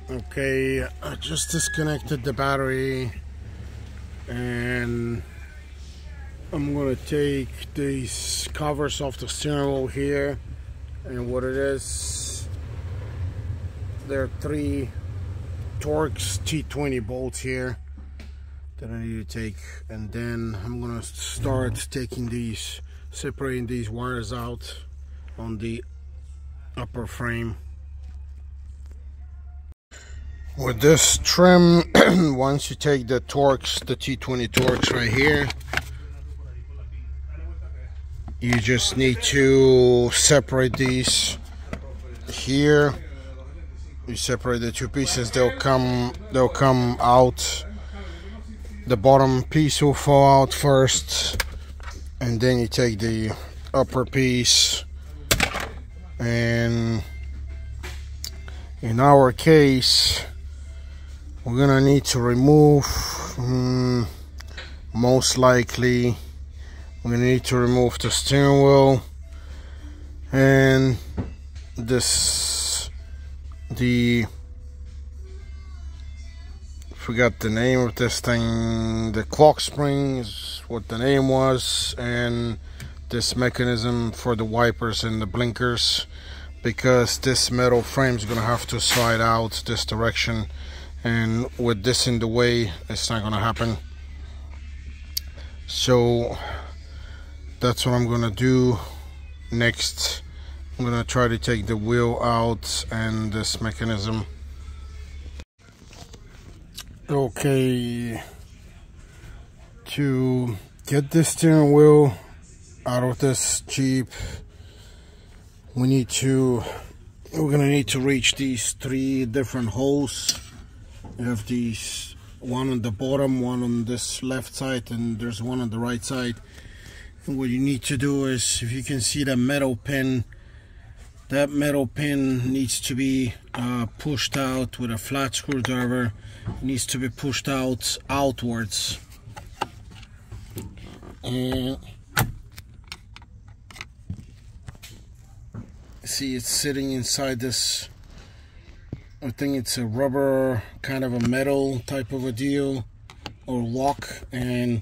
Okay, I just disconnected the battery and I'm gonna take these covers off the steering wheel here, and what it is, there are 3 Torx T20 bolts here that I need to take, and then I'm gonna start taking these, separating these wires out on the upper frame. With this trim, once you take the Torx, the T20 Torx right here, you just need to separate these here. You separate the 2 pieces, they'll come out. The bottom piece will fall out first, and then you take the upper piece, and in our case we're gonna need to remove, most likely we're gonna need to remove the steering wheel and forgot the name of this thing, the Clockspring is what the name was, and this mechanism for the wipers and the blinkers, because this metal frame is gonna have to slide out this direction, and with this in the way it's not gonna happen. So that's what I'm gonna do next. I'm gonna try to take the wheel out and this mechanism. Okay, to get this steering wheel out of this Jeep, we're gonna need to reach these 3 different holes. You have these, one on the bottom, one on this left side, and there's one on the right side. And what you need to do is, if you can see the metal pin, that metal pin needs to be pushed out with a flat screwdriver. It needs to be pushed outwards. And see, it's sitting inside this, I think it's a rubber, kind of a metal type of a deal, or lock, and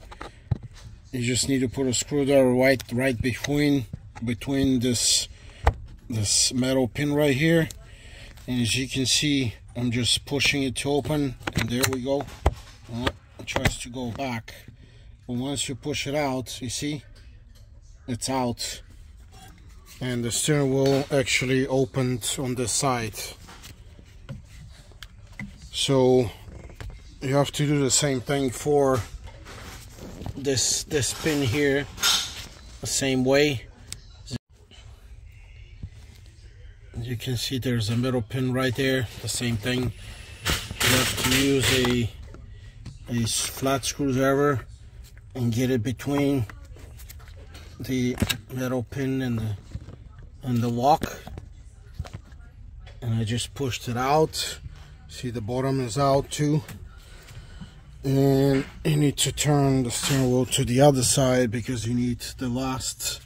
you just need to put a screwdriver right between this metal pin right here. And as you can see, I'm just pushing it to open, and there we go. It tries to go back, but once you push it out, you see it's out, and the steering wheel actually opened on this side. So you have to do the same thing for this pin here, the same way. You can see there's a metal pin right there, the same thing. You have to use a flat screwdriver and get it between the metal pin and the lock, and I just pushed it out. See, the bottom is out too, and you need to turn the steering wheel to the other side because you need the last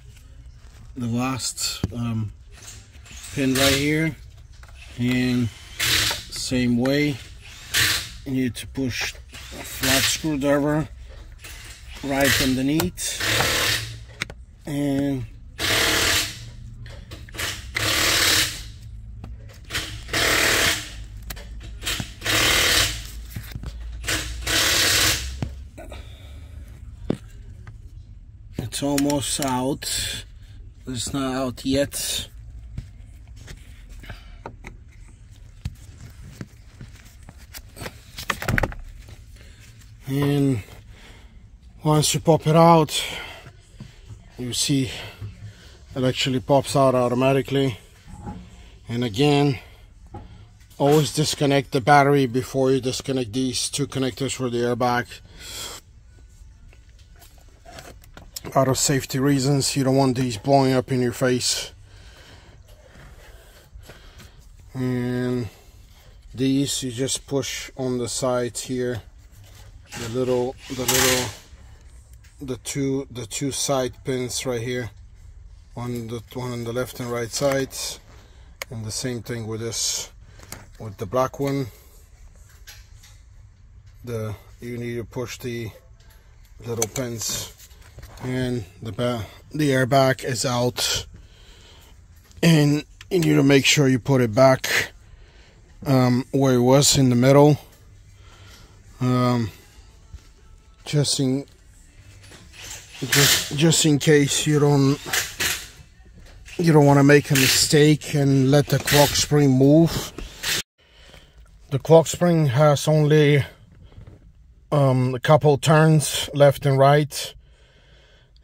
pin right here, and same way you need to push a flat screwdriver right underneath, and it's almost out. It's not out yet. And once you pop it out, you see it actually pops out automatically. And again, always disconnect the battery before you disconnect these 2 connectors for the airbag. Out of safety reasons, you don't want these blowing up in your face. And these you just push on the sides here. The two side pins right here, one on the left and right sides, and the same thing with the black one. you need to push the little pins, and the airbag is out, and you need to make sure you put it back where it was in the middle, just in case you don't want to make a mistake and let the clock spring move. The clock spring has only a couple turns left and right,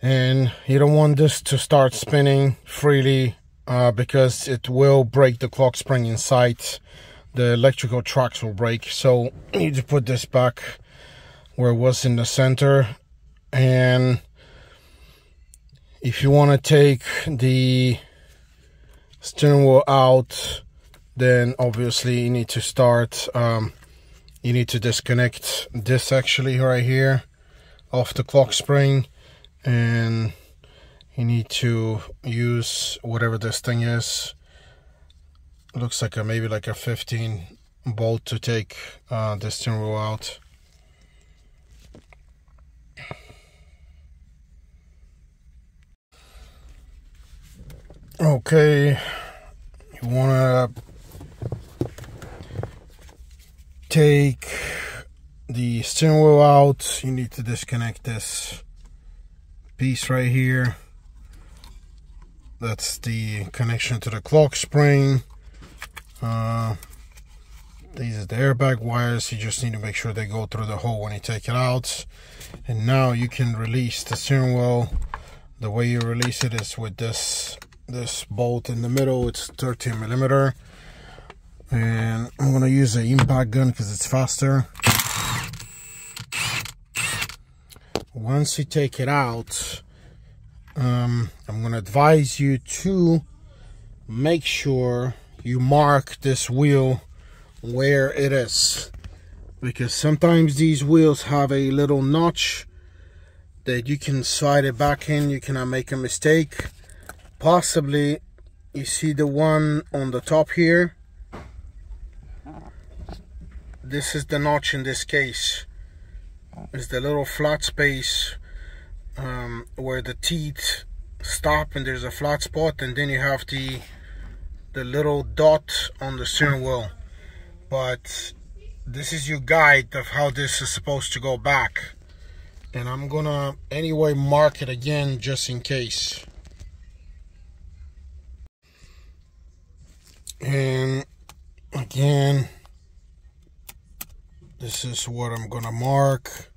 and you don't want this to start spinning freely because it will break the clock spring inside. The electrical tracks will break, so you need to put this back where it was in the center. And if you want to take the steering wheel out, then obviously you need to start you need to disconnect this actually right here off the clock spring, and you need to use whatever this thing is. It looks like maybe like a 15 bolt to take the steering wheel out. Okay, you want to take the steering wheel out. You need to disconnect this piece right here. That's the connection to the clock spring. These are the airbag wires. You just need to make sure they go through the hole when you take it out. And now you can release the steering wheel. The way you release it is with this bolt in the middle. It's 13 millimeter, and I'm gonna use an impact gun because it's faster. Once you take it out, I'm gonna advise you to make sure you mark this wheel where it is, because sometimes these wheels have a little notch that you can slide it back in. You cannot make a mistake. Possibly, you see the one on the top here. This is the notch in this case. It's the little flat space where the teeth stop, and there's a flat spot, and then you have the little dot on the steering wheel. But this is your guide of how this is supposed to go back, and I'm gonna anyway mark it again just in case. And again, this is what I'm gonna mark.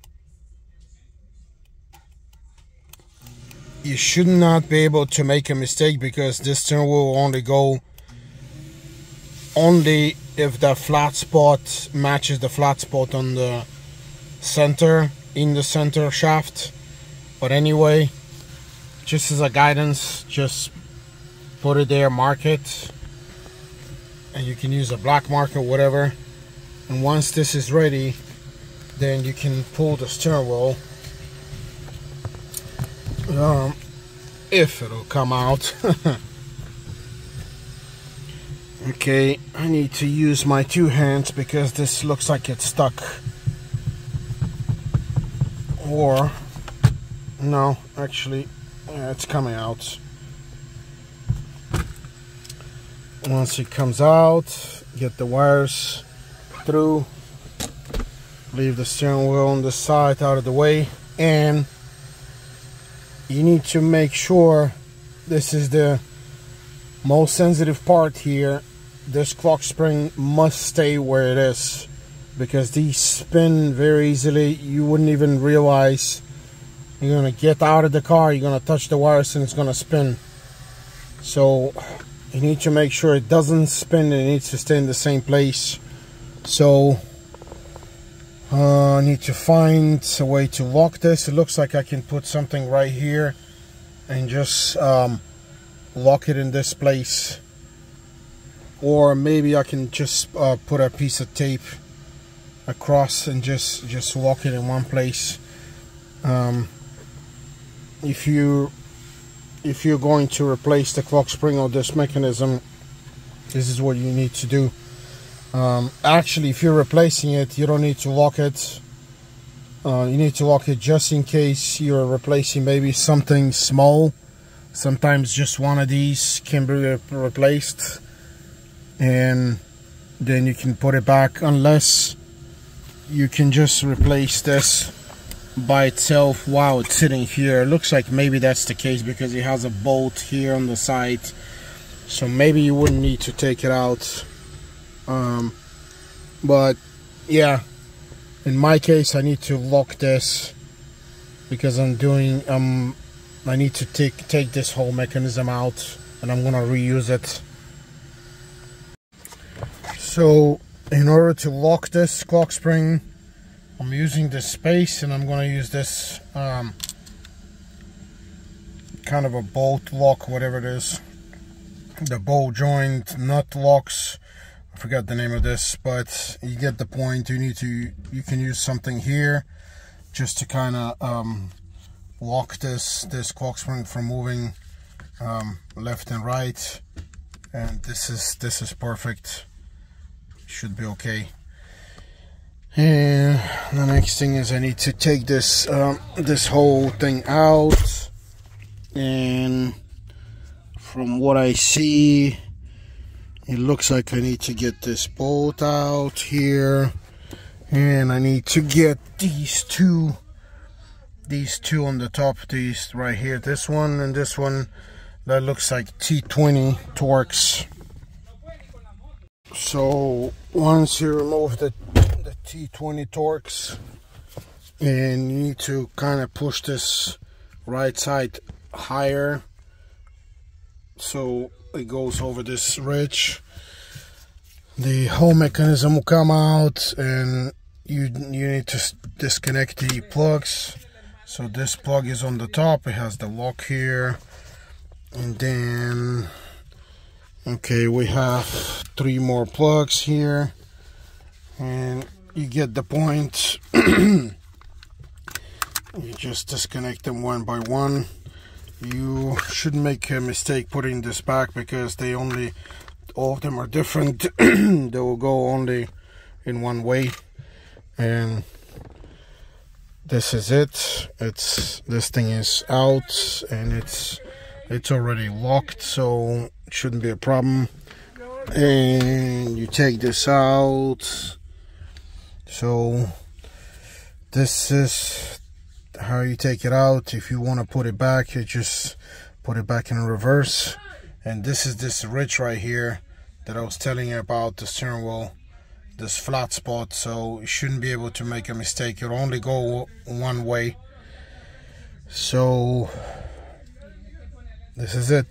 You should not be able to make a mistake, because this steering wheel will only go if the flat spot matches the flat spot on the center, in the center shaft. But anyway, just as a guidance, just put it there, mark it, and you can use a black marker, whatever. And once this is ready, then you can pull the steering wheel, if it'll come out. Okay, I need to use my two hands because this looks like it's stuck. Or no, actually, yeah, it's coming out. Once it comes out, get the wires through, leave the steering wheel on the side out of the way, and you need to make sure, this is the most sensitive part here, this clock spring must stay where it is, because these spin very easily. You wouldn't even realize. You're gonna get out of the car, you're gonna touch the wires, and it's gonna spin. So you need to make sure it doesn't spin, and it needs to stay in the same place. So I need to find a way to lock this. It looks like I can put something right here and just lock it in this place, or maybe I can just put a piece of tape across and just lock it in one place. If you're going to replace the clock spring or this mechanism, this is what you need to do. Actually, if you're replacing it, you don't need to lock it. You need to lock it just in case you're replacing maybe something small. Sometimes just one of these can be replaced, and then you can put it back, unless you can just replace this by itself while it's sitting here. It looks like maybe that's the case because it has a bolt here on the side, so maybe you wouldn't need to take it out. But yeah, in my case I need to lock this because I need to take this whole mechanism out, and I'm gonna reuse it. So in order to lock this clock spring, I'm using this space, and I'm gonna use this kind of a bolt lock, whatever it is, the ball joint nut locks. I forgot the name of this, but you get the point. You can use something here just to kind of lock this clock spring from moving left and right, and this is perfect. Should be okay. And the next thing is I need to take this this whole thing out, and from what I see, it looks like I need to get this bolt out here, and I need to get these two on the top, these right here, this one and this one, that looks like T20 Torx. So once you remove the T20 Torx, and you need to kind of push this right side higher so it goes over this ridge, the whole mechanism will come out, and you need to disconnect the plugs. So this plug is on the top, it has the lock here, and then okay, we have 3 more plugs here, and you get the point. You just disconnect them one by one. You shouldn't make a mistake putting this back because all of them are different. They will go only in one way, and this is it. This thing is out, and it's already locked, so it shouldn't be a problem. And you take this out. So this is how you take it out. If you want to put it back, you just put it back in reverse. And this is this ridge right here that I was telling you about, the steering wheel, this flat spot. So you shouldn't be able to make a mistake. It'll only go one way. So this is it.